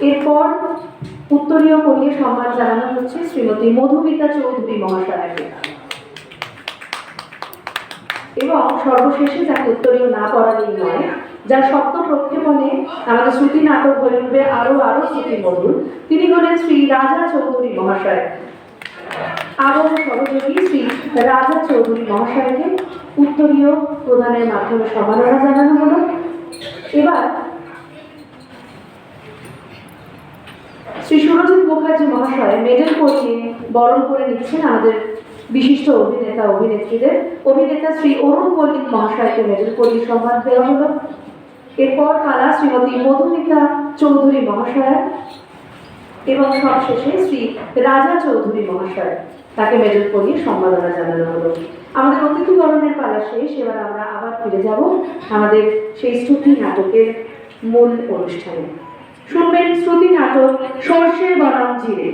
এরপর উত্তরীয় পরিয়ে সম্মান জানানো হচ্ছে শ্রীমতী মধুমিতা চৌধুরী মহাশয়াকে। এবং সর্বশেষে যাকে উত্তরীয় না পড়ালেই নয়, যার শব্দ প্রক্ষেপণে আমাদের শ্রুতি নাটক হয়ে উঠবে আরো আরো শ্রুতি মধুর, তিনি হলেন শ্রী রাজা চৌধুরী মহাশয়। আরো সহযোগী শ্রী রাজা চৌধুরী মহাশয়কে উত্তরীয় প্রদানের মাধ্যমে সম্মাননা জানানো হলো। এবার শ্রী সুরজিৎ মুখার্জি মহাশয় মেডেল পরিয়ে বরণ করে নিচ্ছেন আমাদের বিশিষ্ট অভিনেতা অভিনেত্রীদের। অভিনেতা শ্রী অরুণ মল্লিক মহাশয়কে মেডেল পরিয়ে সম্মান দেওয়া হলো। এরপর পালা শ্রীমতী মধুমিতা চৌধুরী মহাশয় এবং সবশেষে শ্রী রাজা চৌধুরী মহাশয়, তাকে মেডেল পরিয়ে সম্মাননা জানানো হলো। আমাদের অতিথি বরণের পালা শেষ। এবার আমরা আবার ফিরে যাব আমাদের সেই শ্রুতি নাটকের মূল অনুষ্ঠানে। শুনবেন শ্রুতি নাটক সর্ষে বনাম জিরে।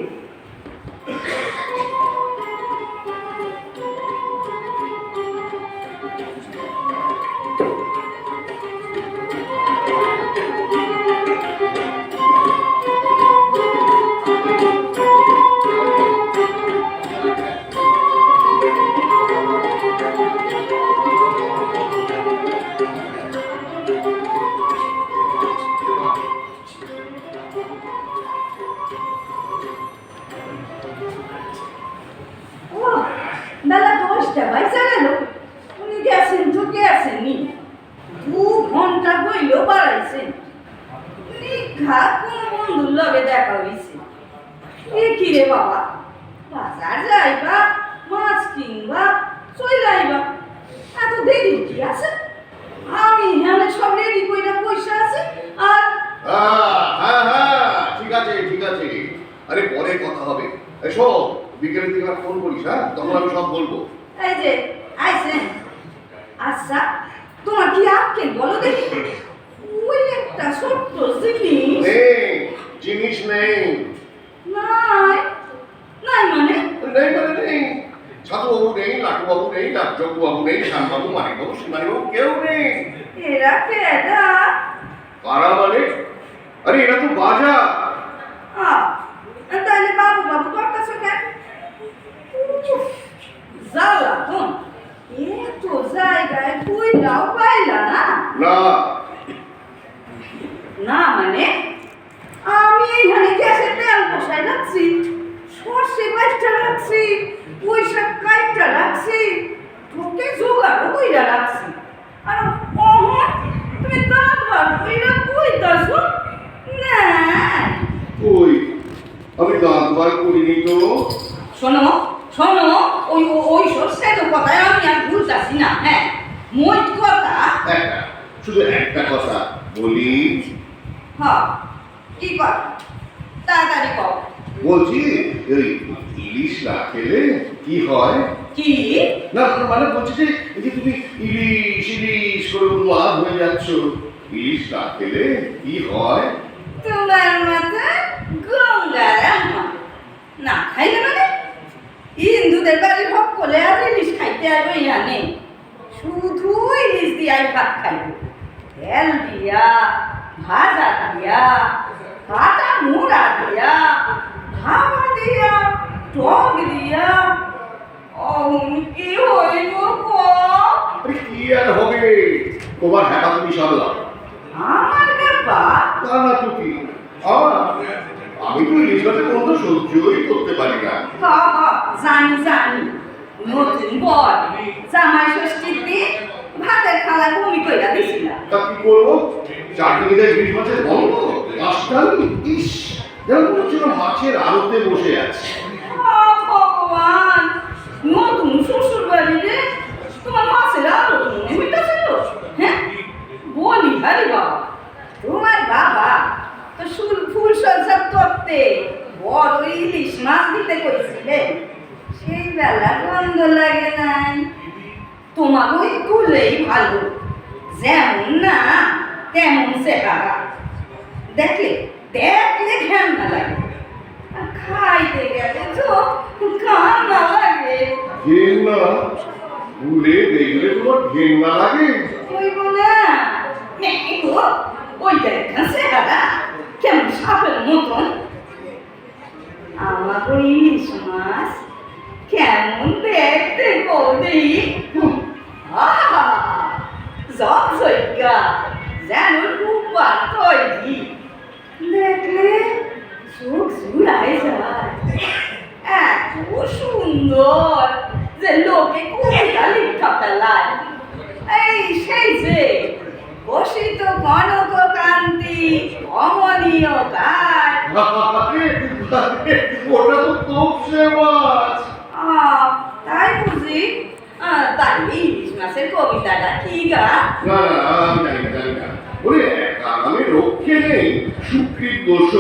কেমন সাপের মতো গো ইলিশ মাছ কেমন দেখতে বৌদি, আহা জগজৈকা যেন রূপা তৈরি, দেখলে চোখ জুড়ায় যায়, এত সুন্দর যে লোকে কবিতা লিখা ফেলায়। এই সেই যে বসিত কনক কান্তি অমনীয় কার, ওটা তো তোপসে মাছ। তাই বুঝি? তাই ইলিশ মাছের কবিতাটা কি গা? না না, আমি জানি না। ওরে আমি রক্ষে নেই, সুকৃত দোষ।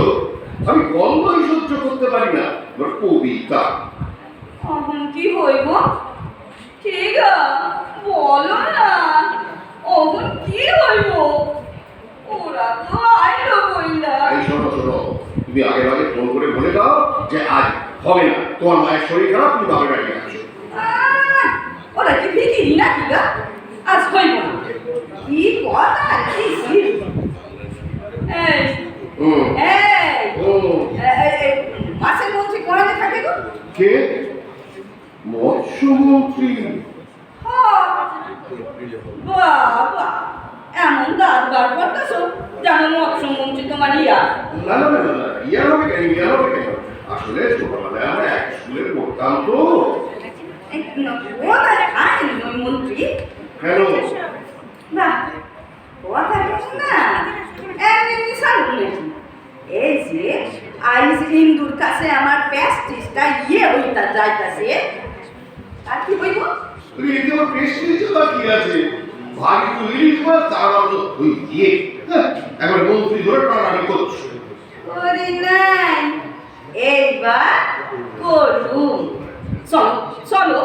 আমি গন্ধই সহ্য করতে পারি না। ওর কবিতা এখন কি হইব? ঠিক বলো না, এখন কি হইব? ওরা তো আইলো বইলা। এই শোনো, তুমি আগে ফোন করে বলে দাও যে আজ হবে না, তোমার মায়ের শরীর খারাপ, তুমি বাপের বাড়ি আসছো। ওরা কি ফিকিরি নাকি গা? আজ হইব না। কি কথা কি? এই মাছের মন্ত্রী কোথায় থাকে গো? কে? মৎস্যমন্ত্রী? বাবা এমন দাঁত বার করতেছ যেন মৎস্যমন্ত্রী তোমার ইয়া। না, ইয়ার হবে কেন? আসলে ছোটবেলায় আমরা এক স্কুলে পড়তাম তো। কোথায় খায় ওই মন্ত্রী? কেন? না কথা কিছু না, এমনি সারুন নাকি। এই যে আইজ ইন্দুর কাছে আমার প্যাস্টিসটা হইতা যাইতাছে, আর কি হইব? এতে ওর প্রেস্টিজ বা কি আছে? ভারী তো ইলিশ মাছ, তার তো ওই ইয়ে একবার মন্ত্রী ধরে টানাটানি করছো। ওরে নাই, এইবার করুন। চলো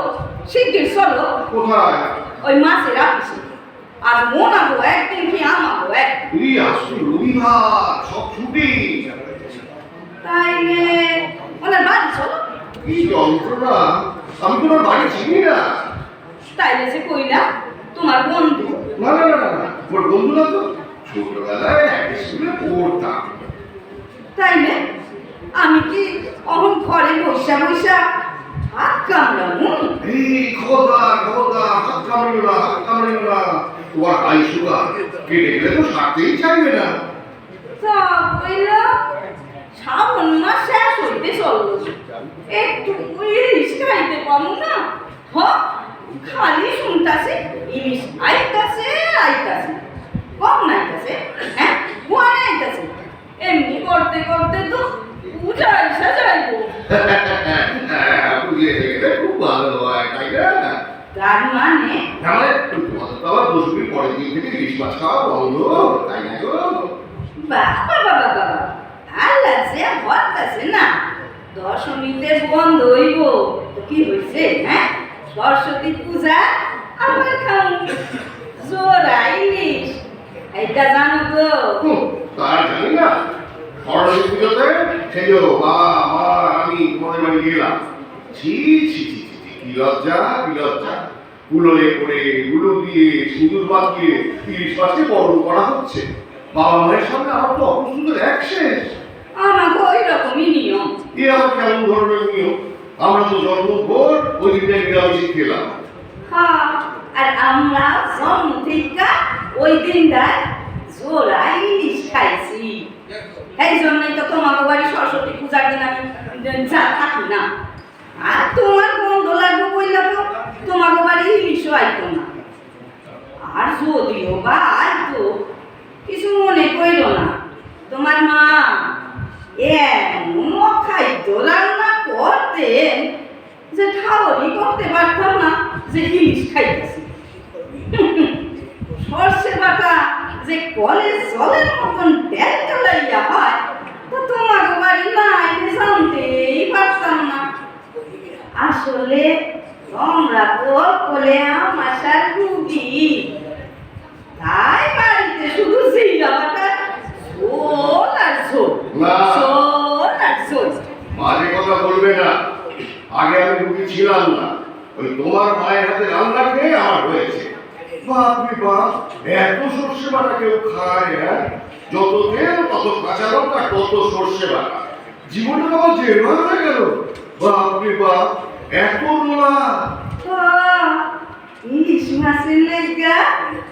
শিগগির চলো। কোথায়? ওই মাছের অফিসে। আজ মোনাবো একদিন কি আমাবো একদিন। আসলে রবিবার, সব ছুটি। তাইলে ওনার বাড়ি চলো। কি যন্ত্রণা, আমি তোমার বাড়ি চিনি না। তাইলে যে কইলা তোমার বন্ধু। না, ওর বন্ধু না তো, ছোটবেলায় এক স্কুলে পড়তাম। তাইলে আমি কি অহন ঘরে বৈশা হাত কামড়াবো? এই খবরদার, হাত কামড়িও না। তোমার হাই সুগার কেটে গেলে তো সারতেই চাইবে না। তা কইলা শ্রাবণ মাস শেষ হইতে চললো, একটু ইলিশ খাইতে পারো না? খালি শুনতাছি ইলিশ আইতাছে কম নাইতাছে, হ্যাঁ কোয়ানে আইতাছে। এমনি করতে তো পূজা এসে যাইবো। বুঝিয়ে গেলে খুব ভালো হয়, তাই না? তার মানে তোমাদের তো আবার দশমীর পরের দিন থেকে ইলিশ মাছ খাওয়া বন্ধ, তাই না গো? বাবা আল্লাহ যে হতাছে না, দশমীতে বন্ধ হইব তো কি হইছে? হ্যাঁ সরস্বতী পূজা আবার খাও জোড়া ইলিশ, এইটা জানো তো? তার জানি না। সরস্বতী পুজোতে সেই যে বাবা মা আমি তোমাদের বাড়ি গেলাম, ছি, কি লজ্জা। উলোয় করে উলো দিয়ে সিঁদুর মাখিয়ে ইলিশ মাছকে বরণ করা হচ্ছে। বাবা মায়ের সামনে আমার তো অপ্রস্তুত এক শেষ। আমাকে ওই রকমই নিয়ম। এ আবার কেমন ধরনের নিয়ম? আমরা তো জন্মভর ওই দিনটা নিরামিষ খেলাম। হ্যাঁ, আর আমরা জন্ম থেকে ওই দিনটায় জোড়া ইলিশ খাইছি। এই জন্যই তো তোমার বাড়ি সরস্বতী পূজার দিন আমি থাকি না। আর তোমার বন্ধ লাগবে বললে তো তোমার বাড়ি ইলিশও আইতো না। আর যদিও বা আইতো কিছু মনে কইল না, তোমার মা এমন অখাদ্য রান্না করতেন যে ঠাউরি করতে পারতাম না যে ইলিশ খাইতেছি। সর্ষে বাটা যে কলেজ জলের মতন তেল তেলাইয়া হয় তো তোমার বাড়ি না আইলে জানতেই পারতাম না। আসলে তোমরা তো কোলে আমাশার রুগী, তাই বাড়িতে শুধু জিরা বাটা ঝোল আর ঝোল। মাঝে কথা বলবে না। আগে আমি রুগী ছিলাম না, ওই তোমার মায়ের হাতে রান্না খেয়ে আমার হয়েছে। বাপরে বাপ, এত সর্ষে বাটা কেউ খায়? হ্যাঁ, যত তেল তত কাঁচা লঙ্কা তত সর্ষে বাটা। জীবনটা আমার জেরবার হয়ে গেল। বাপরে বাপ, এত নোলা! ইলিশ মাছের লেগা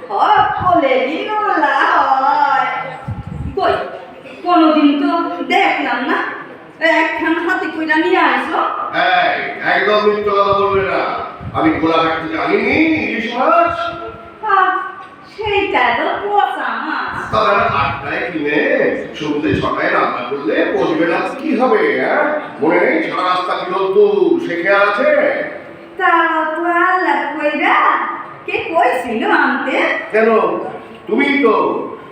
সকলেরই নোলা হয়। কই কোনোদিন তো দেখলাম না, একখান হাতে কইরা নিয়ে আসো। এই, একদম মিথ্যে কথা বলবে না। আমি গোলাঘাট থেকে আনিনি ইলিশ মাছ। সেইটা তো পচা মাছ। তবে 8টায় কিনে সন্ধ্যে 6টায় রান্না করলে বসবে না তো কি হবে? হ্যাঁ, মনে নেই সারা রাস্তা কি রোদ্দুর, সে খেয়াল আছে? তাও তো আল্লাহ কইরা কে কইছিল আনতে? কেন? তুমিই তো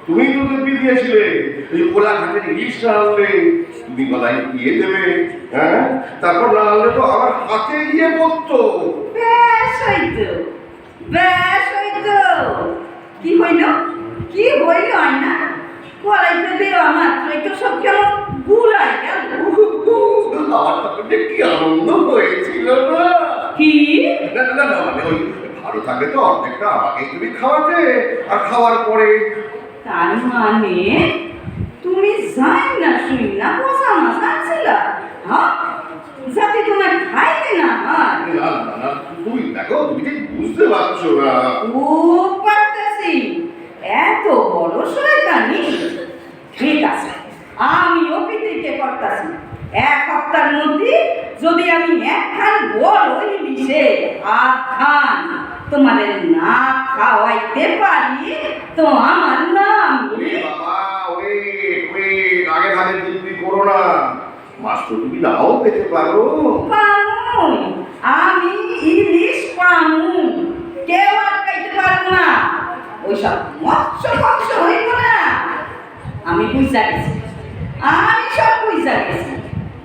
দেখবি দিয়েছিলে। এই গোলাঘাটের ইলিশটা আনলে তুমি গলায় দিয়ে দেবে, হ্যাঁ, তারপর না আনলে তো আমার হাতে গিয়ে পড়তো। বেশ হইতো, বেশ হইতো। কি হইল আয়না? কড়াইতে দেওয়া মাত্রই তো সব কেমন গুড়াই গেল। আমার তখন যে কি আনন্দ হয়েছিল না! কি? না, মানে ওই ভালো থাকলে তো অর্ধেকটা আমাকেই তুমি খাওয়াতে, আর খাওয়ার পরে তার মানে তুমি যাই না শুই না পচা মাছ আনছিল, হ্যাঁ, যাতে তোমার খাইতে না হয়। না, তুমি দেখো, তুমি ঠিক বুঝতে পারছো না। ও পারতেছি, এত বড় শয়তানি। ঠিক আছে, আমিও পিটিকে করতেছি। 1 সপ্তাহের মধ্যে যদি আমি একখান বড় ইলিশে আধখান তোমাদের না খাওয়াইতে পারি তো আমার নাম ওরে বাবা, ওয়েট, আগে ভাগে দিল্লি করো না। মাছ তো তুমি নাও পেতে পারো। পামু। আমি ইলিশ পামু, কেউ আটকাইতে পারবো না। ওইসব মৎস্য হইব না। আমি বুঝা গেছি, আমি সব বুঝা গেছি।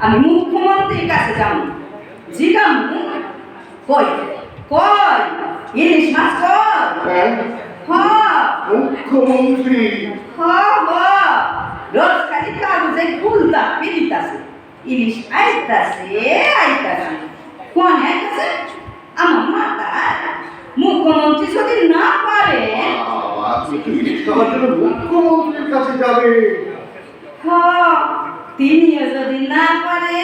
আমি মুখ্যমন্ত্রীর কাছে যাবো, জিগামু কই ইলিশ মাছ কই। হ্যাঁ, মুখ্যমন্ত্রী। রোজ খালি কাগজে গুলতা পেরিতাছে, ইলিশ আইতাছে। কোন আইতাছে? আমার মাতা। মুখ্যমন্ত্রী যদি না পারে, বাবা, তুমি কি ইলিশ খাওয়ার জন্য মুখ্যমন্ত্রীর কাছে যাবে? তিনিও যদি না পারে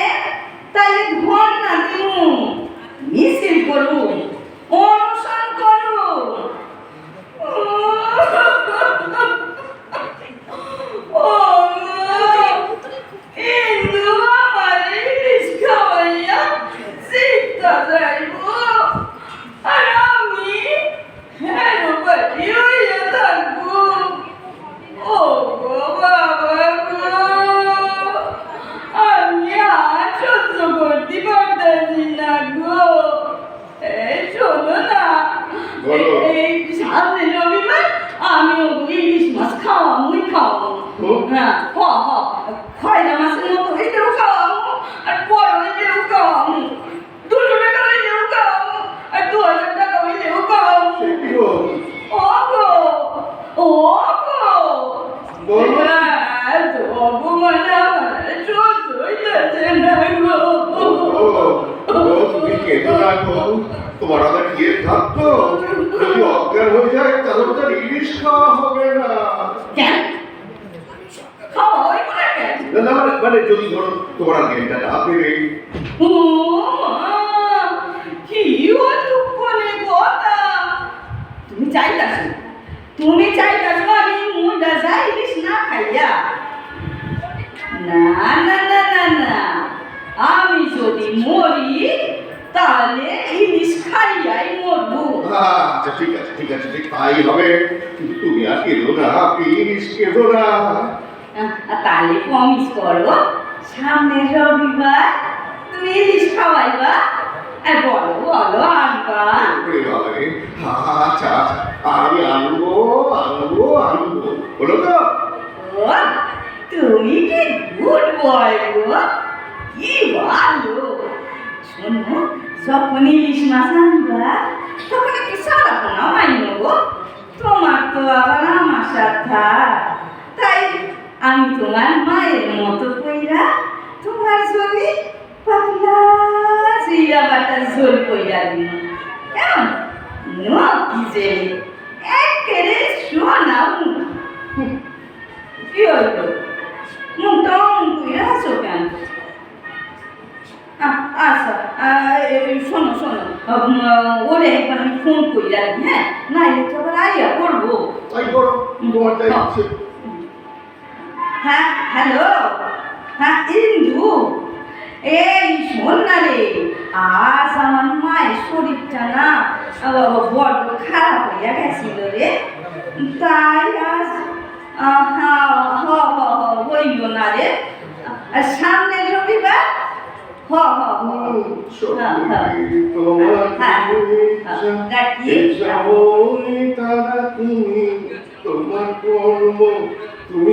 তাহলে ধর্ণা দিমু, মিছিল করবো, অনশন করবো। বলো। এই সামনে রবিবার আমিও ইলিশ মাছ খাওয়ামুই খাওয়াবো। হ্যাঁ, খয়রা মাছের মতো এটাও খাওয়াবো, আর বড় এটাও খাওয়াবো, 200 টাকা হইলেও খাওয়াবো, আর 2000 টাকা হইলেও খাওয়াবো। সে কি গো? ওগো বলো। মানে আমার সহ্য হইতেছে না গো। তুমি কেঁদো না গো। তোমার আবার ইয়ে থাকতো, যদি অজ্ঞান হয়ে যায় তাহলে তো আর ইলিশ খাওয়া হবে না। কেন খাওয়া হইব না কেন? না, মানে যদি ধরো তোমার আর জ্ঞানটা না ফেরে। ও মা, কি অলক্ষণে কথা! তুমি চাইতাছো আমি মুডা যাই ইলিশ না খাইয়া? না, আমি যদি মরি তাহলে ইলিশ খাইয়াই মরবো। আচ্ছা, ঠিক আছে, ঠিক তাই হবে। কিন্তু তুমি আর কেঁদো না, প্লিজ কেঁদো না। তাহলে প্রমিস করো, সামনের রবিবার তুমি ইলিশ খাওয়াইবা, আর বলো আনবা। ওরে বাবা রে, আচ্ছা, আমি আনবো। হলো তো? ও, তুমি কি গুড বয় গো, কি ভালো। শোনো, যখন ইলিশ মাছ আনবা তখন একটু সারা পোনা মাইন গো। তোমার তো আবার আমার সাথে, তাই আমি তোমার মায়ের মতো কইরা তোমার জমি পাতলা জিরা বাটার ঝোল কইরা দিন, কেমন? কি যে একেবারে সোনা মুখ। কি হইল? মুখটা অমন কইরা আছো কেন? ওরে একবার আমি ফোন করি রাখি, হ্যাঁ, না এলে তো আবার আইয়া করবো। তাই করো, তোমার তাই ইচ্ছে। হ্যাঁ, হ্যালো, হ্যাঁ ইন্দু, এই শোন না রে, আজ আমার মায়ের শরীরটা না বড্ড খারাপ হইয়া গেছিল রে, তাই আজ হইল না রে, আর সামনের রবিবার তোমার কর্ম তুমি